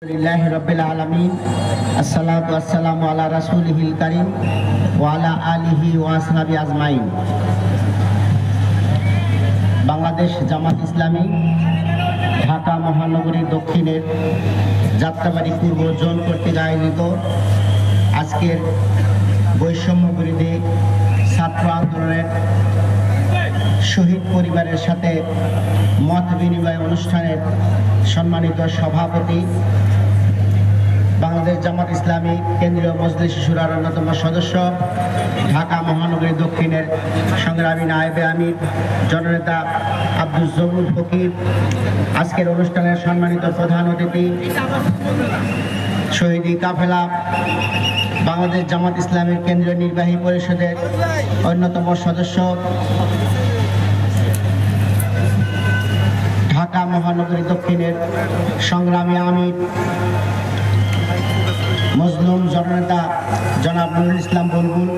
আলহামদুলিল্লাহি রাব্বিল আলামিন আসসালাতু ওয়াসসালামু আলা রাসূলিহিল কারীম ওয়া আলা আলিহি ওয়া আসহাবি আজমাইন। বাংলাদেশ জামাত ইসলামী ঢাকা মহানগরীর দক্ষিণের যাত্রাবাড়ি পূর্ব জোন কর্তৃক আয়োজিত আজকের বৈষম্য বিরোধী ছাত্র আন্দোলনের শহীদ পরিবারের সাথে মত বিনিময় অনুষ্ঠানের সম্মানিত সভাপতি, বাংলাদেশ জামাত ইসলামী কেন্দ্রীয় মজলিস শুরার অন্যতম সদস্য, ঢাকা মহানগরী দক্ষিণের সংগ্রামী নায়েবে আমির জননেতা আব্দুল জবুর ফকির, আজকের অনুষ্ঠানের সম্মানিত প্রধান অতিথি, শহীদি কাফেলা, বাংলাদেশ জামাত ইসলামীর কেন্দ্রীয় নির্বাহী পরিষদের অন্যতম সদস্য, ঢাকা মহানগরী দক্ষিণের সংগ্রামী আমির মজলুম জননেতা জনাব নুরুল ইসলাম বুলবুল,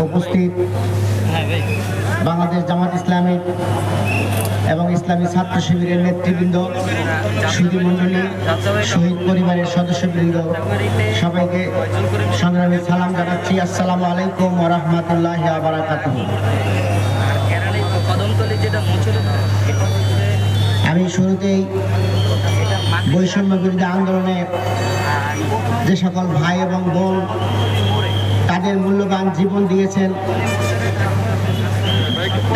উপস্থিত বাংলাদেশ জামাত ইসলামী এবং ইসলামী ছাত্র শিবিরের নেতৃবৃন্দ, সুধীমণ্ডলী, শহীদ পরিবারের সদস্যবৃন্দ, সবাইকে সংগ্রামী সালাম জানাচ্ছি। আসসালামু আলাইকুম ওয়া রাহমাতুল্লাহি ওয়া বারাকাতুহু। আমি শুরুতেই বৈষম্য বিরোধী আন্দোলনে যে সকল ভাই এবং বোন তাদের মূল্যবান জীবন দিয়েছেন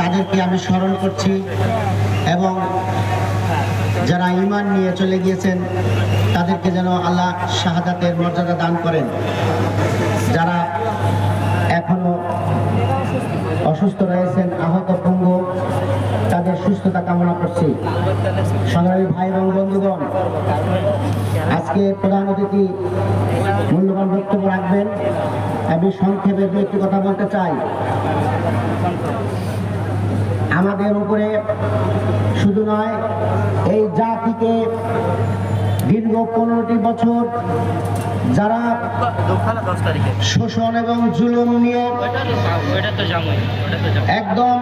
তাদেরকে আমি স্মরণ করছি, এবং যারা ঈমান নিয়ে চলে গিয়েছেন তাদেরকে যেন আল্লাহ শাহাদাতের মর্যাদা দান করেন। যারা এখনো অসুস্থ রয়েছেন, আহত পঙ্গু, তাদের সুস্থতা কামনা করছি। সংগ্রামী ভাই এবং বন্ধুগণ, আজকে প্রধান অতিথি মূল্যবান বক্তব্য রাখবেন। আমি সংক্ষেপে দু একটি কথা বলতে চাই। আমাদের উপরে শুধু নয়, এই জাতিকে দীর্ঘ 15টি বছর যারা শোষণ এবং জুলুম নিয়ে একদম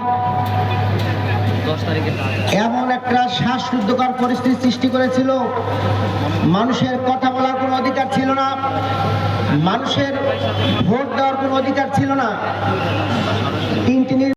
এমন একটা শ্বাসরুদ্ধকর পরিস্থিতি সৃষ্টি করেছিল, মানুষের কথা বলার কোনো অধিকার ছিল না, মানুষের ভোট দেওয়ার কোনো অধিকার ছিল না। 3টি